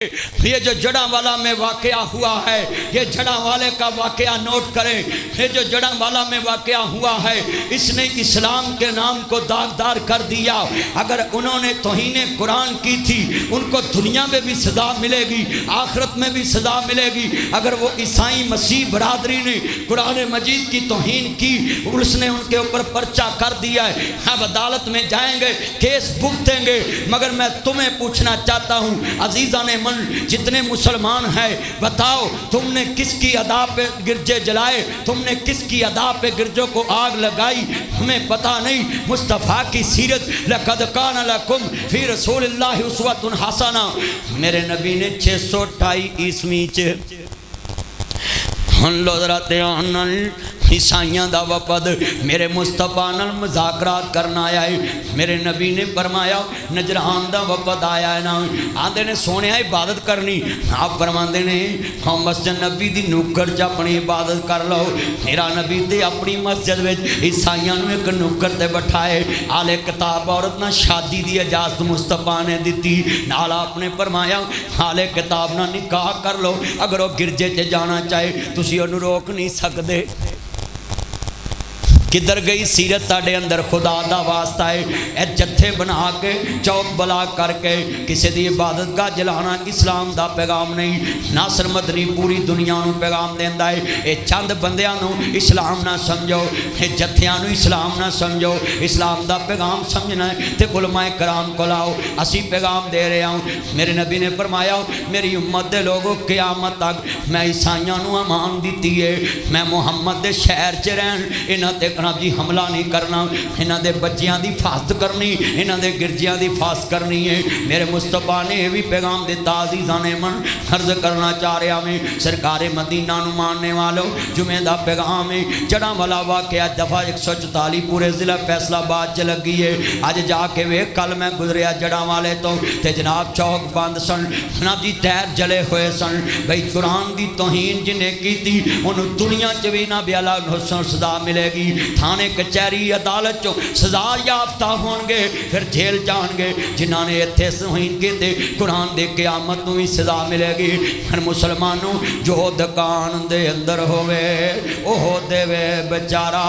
یہ جو جڑاں والا میں واقعہ ہوا ہے، یہ جڑاں والے کا واقعہ نوٹ کریں۔ یہ جو جڑاں والا میں واقعہ ہوا ہے، اس نے اسلام کے نام کو داغدار کر دیا۔ اگر انہوں نے توہین قرآن کی تھی، ان کو دنیا میں بھی سزا ملے گی، آخرت میں بھی سزا ملے گی۔ اگر وہ عیسائی مسیح برادری نے قرآن مجید کی توہین کی، اس نے ان کے اوپر پرچہ کر دیا ہے، اب عدالت میں جائیں گے، کیس بھگتیں گے۔ مگر میں تمہیں پوچھنا چاہتا ہوں عزیزان جتنے مسلمان ہیں، بتاؤ تم نے کس کی ادا پہ گرجے جلائے؟ تم نے کس کی ادا پہ گرجوں کو آگ لگائی؟ ہمیں پتہ نہیں۔ مصطفیٰ کی سیرت لقد کان لکم فی رسول اللہ اسوۃ حسنہ، میرے نبی نے 628 عیسوی چ ہن لو ذرا دھیان نال عیسائیاں دا وفد میرے مصطفیٰ نال مذاکرات کرنا آیا ہے۔ میرے نبی نے فرمایا نجران دا وفد آیا ہے نا، آندے نے سونے عبادت کرنی، آپ فرماندے نے ہم مسجد نبی دی نکر چ اپنی عبادت کر لو۔ میرا نبی تے اپنی مسجد وچ عیسائیاں نو ایک نکر تے بٹھائے، آلے کتاب عورت نہ شادی دی اجازت مصطفیٰ نے دتی، نال آپ نے فرمایا آلے کتاب نہ نکاح کر لو، اگر وہ گرجے تے جانا چاہے تسی انہوں روک نہیں سکدے۔ کدھر گئی سیرت تاڑے اندر؟ خدا دا واسطہ ہے اے جتھے بنا کے چوک بلا کر کے کسی دی عبادت گاہ جلانا اسلام دا پیغام نہیں۔ ناصر مدنی پوری دنیا نو پیغام دیندا ہے، اے چند بندیاں نو اسلام نہ سمجھو، اے جتھیاں نو اسلام نہ سمجھو، اسلام دا پیغام سمجھنا ہے تے علماء کرام کو لاؤ، اسی پیغام دے رہے ہوں۔ میرے نبی نے فرمایا میری امت دے لوگوں قیامت تک میں عیسائیاں نو امان دیتی ہے، میں محمد دے شہر چ رہن انہاں تے جی حملہ نہیں کرنا، انہاں دے بچیاں دی فاسد کرنی، انہاں دے گرجیاں دی فاسد کرنی ہے۔ میرے مصطفیٰ نے بھی پیغام دیتا، عزیزان من عرض کرنا چاہ رہا میں سرکار مدینہ نو ماننے والوں، جمعہ دا پیغام ہے۔ جڑاں والا واقعہ دفعہ 144 پورے ضلع فیصلہ آباد چ لگی ہے۔ اج جا کے ویکھ، کل میں گزریا جڑاں والے تو تے جناب چوک بند سن، جناب جی ٹائر جلے ہوئے سن۔ بھئی قرآن دی توہین جنہیں کی تھی انہوں دنیا چ بھی نہ بیالا حسن سزا ملے گی، تھانے کچہری عدالت چوں سزا یافتہ ہون گے، پھر جیل جان گے۔ جنہاں نے اتھے توہین کیتے قرآن دے قیامت نو بھی سزا ملے گی۔ ہر مسلمانوں جو دکان دے اندر ہوئے اوہ دے وے بیچارہ،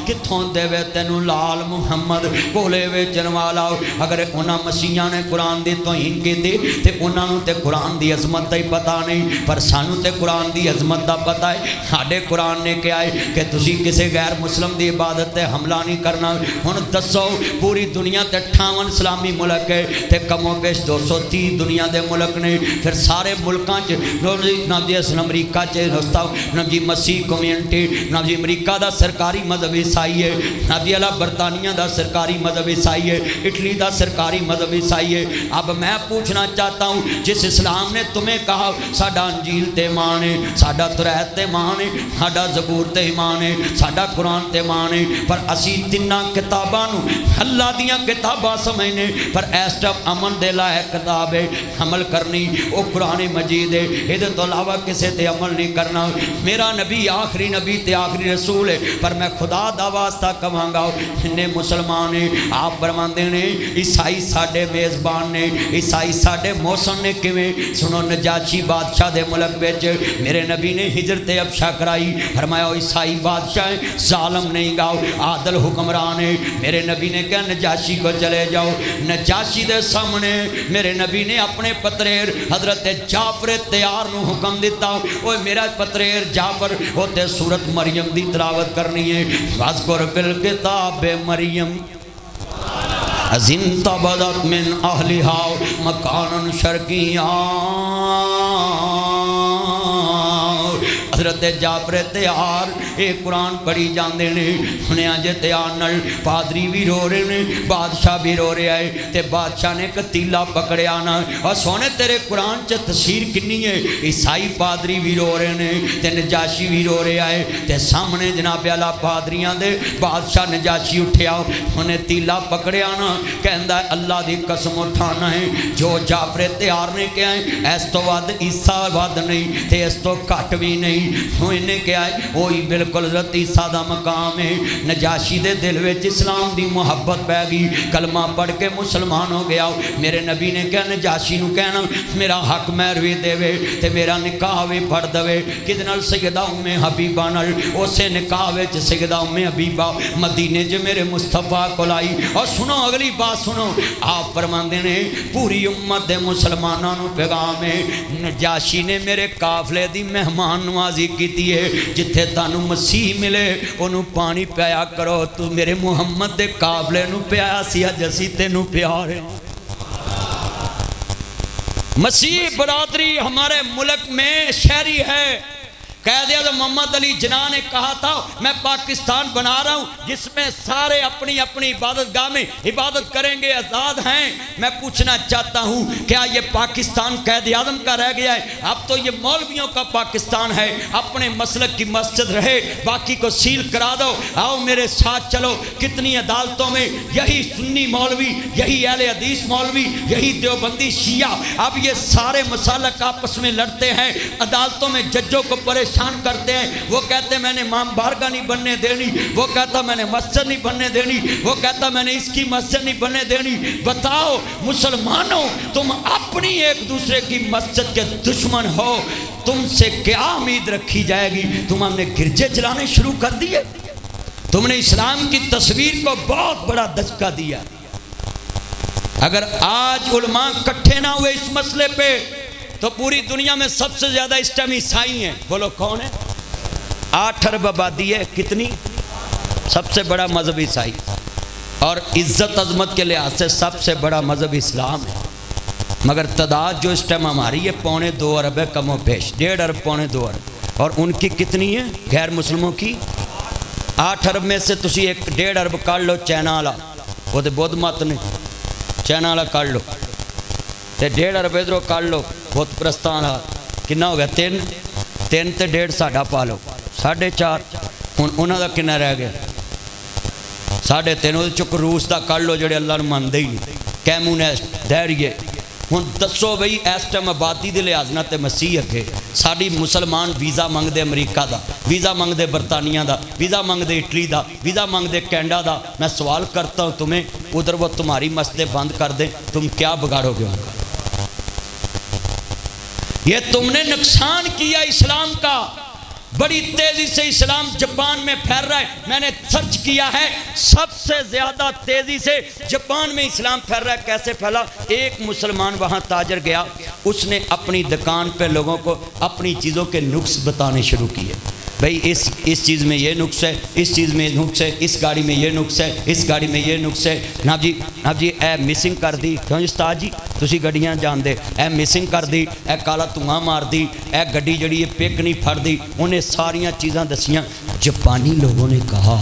کتھوں دے وے تینوں لال محمد کولے ویچن والا۔ اگر انہاں مسیحاں نے قرآن دی توہین کیتی تے انہاں نوں تے قرآن دی عظمت دا ہی پتہ نہیں، پر سانوں تے قرآن دی عظمت دا پتہ ہے۔ ساڈے قرآن نے کہا ہے کہ تسی کسے غیر مسلم دی عبادت تے حملہ نہیں کرنا۔ ہن دسو پوری دنیا تے 58 اسلامی ملک ہے تے کم و بیش 230 دنیا دے ملک نے، پھر سارے ملکاں چ نہ جی امریکہ چ رستہ نہ جی مسیح کمیونٹی، نہ جی امریکہ دا سرکاری مذہب عیسائی ہے، نہ جی برطانیہ دا سرکاری مذہب عیسائی ہے، اٹلی دا سرکاری مذہب عیسائی ہے۔ اب میں پوچھنا چاہتا ہوں جس اسلام نے تمہیں کہا ساڈا انجیل تے ایمان ہے، ساڈا توریت تے ایمان ہے، ساڈا زبور تے ایمان ہے، ساڈا قرآن تے ایمان ہے، پر اسی تیناں کتاباں نو اللہ دیاں کتاباں سمجھنے، پر اس ٹائم امن دے لائق کتاب ہے، عمل کرنی او قرآن مجید ہے، یہ تو علاوہ کسے تے عمل نہیں کرنا۔ میرا نبی آخری نبی تے آخری رسول ہے، پر میں خدا دا واسطہ کہاں گا انہیں مسلمان ہیں۔ آپ فرماندے نے عیسائی ساڈے میزبان نے، عیسائی ساڈے موسم نے کیویں؟ سنو نجاشی بادشاہ دے ملک وچ میرے نبی نے ہجرت ابشا کرائی، فرمایا عیسائی بادشاہ ظالم نہیں گاؤ، عادل حکمران ہے۔ میرے نبی نے کہا نجاشی کو چلے جاؤ۔ نجاشی دے سامنے میرے نبی نے اپنے پتریر حضرت جعفر تیار نو حکم دیتا، اوہ میرا پتریر جعفر ہوتے سورت مریم دی تلاوت کرنی ہے۔ واذکر بالکتاب مریم اذ انتبذت من اہلها مکانا شرقیا۔ حضرت جعفر تیار ایک قرآن پڑھی جاندے نے، سنیا جے تیار نل پادری بھی رو رہے نے، بادشاہ بھی رو رہے آئے، تے بادشاہ نے کتیلا پکڑے آنا اور سونے تیرے قرآن چا تشہیر کنی ہے۔ عیسائی پادری بھی رو رہے نے تے نجاشی بھی رو رہے آئے، تے سامنے جناب اعلیٰ پادریاں دے بادشاہ نجاشی اٹھیا، انہیں تیلا پکڑے آنا، کہندہ ہے اللہ دی قسم اٹھانا ہے جو جعفر تیار نے کیا ہے، ایس تو ود عیسیٰ ود نہیں تے ایس تو کٹ بھی نہیں، ہوں انہیں کیا ہے وہی بالکل رتی سادہ مقام ہے نجاشی دے دل وچ اسلام دی محبت پہ گئی کلمہ پڑھ کے مسلمان ہو گیا میرے نبی نے کہا نجاشی نو کہنا میرا حق مہروی دے تے میرا نکاح بھی پڑھ دے کدنال سیدہ ام حبیبہ نال اسے نکاح وچ سیدہ ام حبیبہ مدینے جو میرے مصطفیٰ کو لائی اور سنو اگلی بات سنو آپ فرماندے نے پوری امت دے مسلمانوں نو پیغام ہے نجاشی نے میرے قافلے دی مہمان نوازی کیتی ہے جتھے تانو مسیح ملے انہوں پانی پیا کرو تو میرے محمد دے قافلے نو پیا سیا جسی تینو پیارے مسیح برادری ہمارے ملک میں شہری ہے قائد اعظم محمد علی جناح نے کہا تھا میں پاکستان بنا رہا ہوں جس میں سارے اپنی اپنی عبادت گاہ میں عبادت کریں گے آزاد ہیں میں پوچھنا چاہتا ہوں کیا یہ پاکستان قائد اعظم کا رہ گیا ہے اب تو یہ مولویوں کا پاکستان ہے اپنے مسلک کی مسجد رہے باقی کو سیل کرا دو آؤ میرے ساتھ چلو کتنی عدالتوں میں یہی سنی مولوی یہی اہل حدیث مولوی یہی دیوبندی شیعہ اب یہ سارے مسالک آپس میں لڑتے ہیں عدالتوں میں ججوں کو پریشان کرتے ہیں وہ کہتے ہیں میں نے امام بارگاہ نہیں بننے دینی وہ کہتا میں نے مسجد نہیں بننے دینی وہ کہتا میں نے اس کی مسجد نہیں بننے دینی بتاؤ مسلمانوں تم اپنی ایک دوسرے کی مسجد کے دشمن ہو تم سے کیا امید رکھی جائے گی تم ہم نے گرجے جلانے شروع کر دیے تم نے اسلام کی تصویر کو بہت بڑا دھچکا دیا اگر آج علماء کٹھے نہ ہوئے اس مسئلے پہ تو پوری دنیا میں سب سے زیادہ اس ٹائم عیسائی ہیں بولو کون ہے 8 ارب آبادی ہے کتنی سب سے بڑا مذہب عیسائی اور عزت عظمت کے لحاظ سے سب سے بڑا مذہب اسلام ہے مگر تعداد جو اس ٹائم ہماری ہے 2.25 ارب ہے کم و بیش 1.5 ارب 2.25 ارب اور ان کی کتنی ہے غیر مسلموں کی 8 ارب میں سے تسی ایک 1.5 ارب کر لو چائنا والا وہ تو بدھ مت نے چائنا والا کر لو تے 1.5 ارب ادھروں کر لو بت پرستان کنا ہو گیا 3 تے 1.5 ساڈا پا لو 4.5 ہوں انہوں کا کنا رہ گیا 3.5 وہ چک روس کا کر لو جڑے اللہ نے مانتے ہی نہیں کیمونسٹ دہریے ہوں دسو بھائی اس ٹائم آبادی کے لحاظ نہ تے مسیح اگے ساری مسلمان ویزا منگتے امریکہ دا ویزا منگتے برطانیہ دا ویزا منگتے اٹلی دا ویزا منگتے کینیڈا دا میں سوال کرتا ہوں تمہیں ادھر وہ تمہاری مسجدیں بند کر دیں تم کیا بگاڑو گے ان کا یہ تم نے نقصان کیا اسلام کا بڑی تیزی سے اسلام جاپان میں پھیل رہا ہے میں نے سرچ کیا ہے سب سے زیادہ تیزی سے جاپان میں اسلام پھیل رہا ہے کیسے پھیلا ایک مسلمان وہاں تاجر گیا اس نے اپنی دکان پہ لوگوں کو اپنی چیزوں کے نقص بتانے شروع کیے بھئی اس چیز میں یہ نقص ہے اس چیز میں نقص ہے اس گاڑی میں یہ نقص ہے اس گاڑی میں یہ نقص ہے ناب جی اے مسنگ کر دی کیوں جی استاد جی تسی گڈیاں جان دے اے مسنگ کر دی اے کالا دھواں مار دی اے گڈی جڑی ہے پک نہیں پھڑ دی انہیں ساریاں چیزاں دسیاں جاپانی لوگوں نے کہا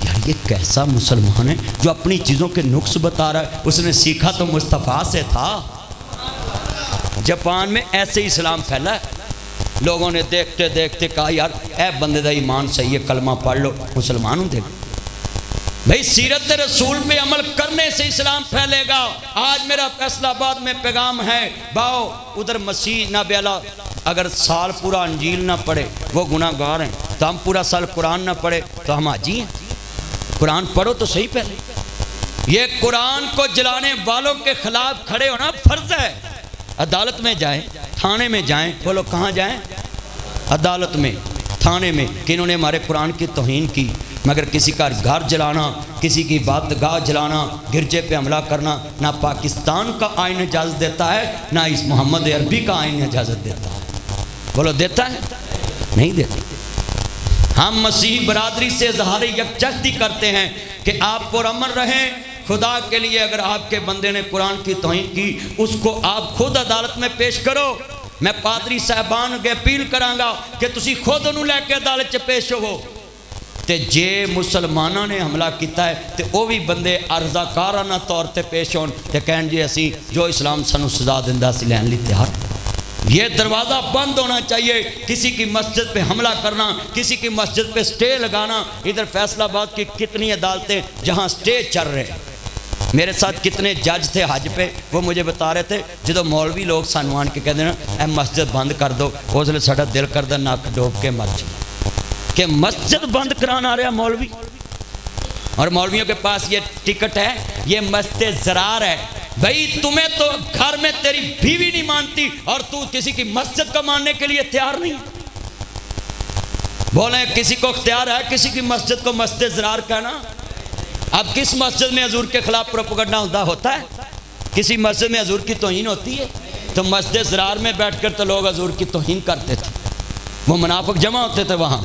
یار یہ کیسا مسلمان ہے جو اپنی چیزوں کے نقص بتا رہا ہے اس نے سیکھا تو مصطفیٰ سے تھا جاپان میں ایسے اسلام پھیلا ہے لوگوں نے دیکھتے دیکھتے کہا یار اے بندے دا ایمان صحیح ہے کلمہ پڑھ لو مسلمان ہوں دیکھ بھئی سیرت رسول پہ عمل کرنے سے اسلام پھیلے گا آج میرا فیصلہ آباد میں پیغام ہے باؤ ادھر مسیح نہ بیلا اگر سال پورا انجیل نہ پڑھے وہ گناہ گار ہیں تو ہم پورا سال قرآن نہ پڑھے تو ہم حاجی ہیں قرآن پڑھو تو صحیح پہلے یہ قرآن کو جلانے والوں کے خلاف کھڑے ہونا فرض ہے عدالت میں جائیں تھانے میں جائیں بولو کہاں جائیں عدالت میں تھانے میں کہ انہوں نے ہمارے قرآن کی توہین کی مگر کسی کا گھر جلانا کسی کی بات گاہ جلانا گرجے پہ حملہ کرنا نہ پاکستان کا آئین اجازت دیتا ہے نہ اس محمد عربی کا آئین اجازت دیتا ہے بولو دیتا ہے نہیں دیتا ہم مسیحی برادری سے اظہار یکجہتی کرتے ہیں کہ آپ پرامن رہیں خدا کے لیے اگر آپ کے بندے نے قرآن کی توہین کی اس کو آپ خود عدالت میں پیش کرو میں پادری صاحبان کے اپیل کرانگا کہ تسی خود انہوں لے کے عدالت چ پیش ہو تے جے مسلمانوں نے حملہ کیتا ہے تے وہ بھی بندے ارزاکارانہ طور تے پیش ہون تے کہن جی اسی جو اسلام سنو سزا دندہ سی لین لی تیار یہ دروازہ بند ہونا چاہیے کسی کی مسجد پہ حملہ کرنا کسی کی مسجد پہ سٹے لگانا ادھر فیصل آباد کی کتنی عدالتیں جہاں سٹے چل رہے میرے ساتھ کتنے جج تھے حج پہ، وہ مجھے بتا رہے تھے جدو مولوی لوگ سانو آن کے کہتے ہیں نا اے مسجد بند کر دو، اس لیے ساڈا دل کردا نک ڈوب کے مر جائے کہ مسجد بند کرانا آ رہا مولوی، اور مولویوں کے پاس یہ ٹکٹ ہے، یہ مسجد زرار ہے۔ بھائی تمہیں تو گھر میں تیری بیوی نہیں مانتی اور تو کسی کی مسجد کو ماننے کے لیے تیار نہیں۔ بولیں کسی کو اختیار ہے کسی کی مسجد کو مسجد زرار کہنا؟ اب کس مسجد میں حضور کے خلاف پروپیگنڈا ہوتا ہے؟ کسی مسجد میں حضور کی توہین ہوتی ہے؟ تو مسجد زرار میں بیٹھ کر تو لوگ حضور کی توہین کرتے تھے، وہ منافق جمع ہوتے تھے وہاں،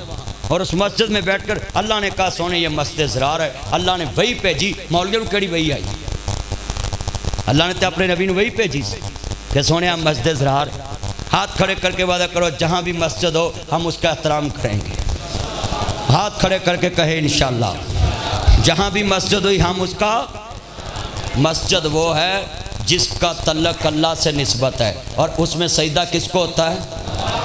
اور اس مسجد میں بیٹھ کر اللہ نے کہا سونے یہ مسجد زرار ہے، اللہ نے وہی بھیجی۔ مولویوں کیڑی وہی آئی؟ اللہ نے تو اپنے نبی نے وہی بھیجی کہ سونے ہم مسجد زرار، ہاتھ کھڑے کر کے وعدہ کرو جہاں بھی مسجد ہو ہم اس کا احترام کریں گے، ہاتھ کھڑے کر کے کہے انشاءاللہ جہاں بھی مسجد ہوئی ہم اس کا۔ مسجد وہ ہے جس کا تعلق اللہ سے نسبت ہے، اور اس میں سجدہ کس کو ہوتا ہے؟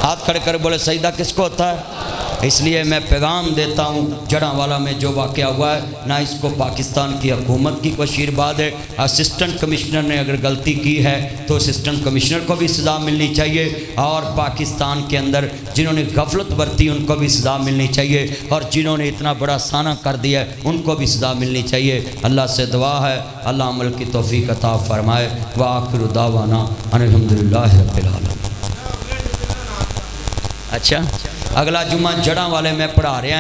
ہاتھ کھڑے کر بولے سجدہ کس کو ہوتا ہے؟ اس لیے میں پیغام دیتا ہوں جڑاوالا میں جو واقعہ ہوا ہے نہ اس کو پاکستان کی حکومت کی کوئی آشیرواد ہے۔ اسسٹنٹ کمشنر نے اگر غلطی کی ہے تو اسسٹنٹ کمشنر کو بھی سزا ملنی چاہیے، اور پاکستان کے اندر جنہوں نے غفلت برتی ان کو بھی سزا ملنی چاہیے، اور جنہوں نے اتنا بڑا سانہ کر دیا ہے ان کو بھی سزا ملنی چاہیے۔ اللہ سے دعا ہے اللہ عمل کی توفیق عطا فرمائے۔ وآخر دعوانا ان الحمدللہ رب العالمین۔ اچھا اگلا جمعہ جڑاں والے میں پڑھا رہے ہیں۔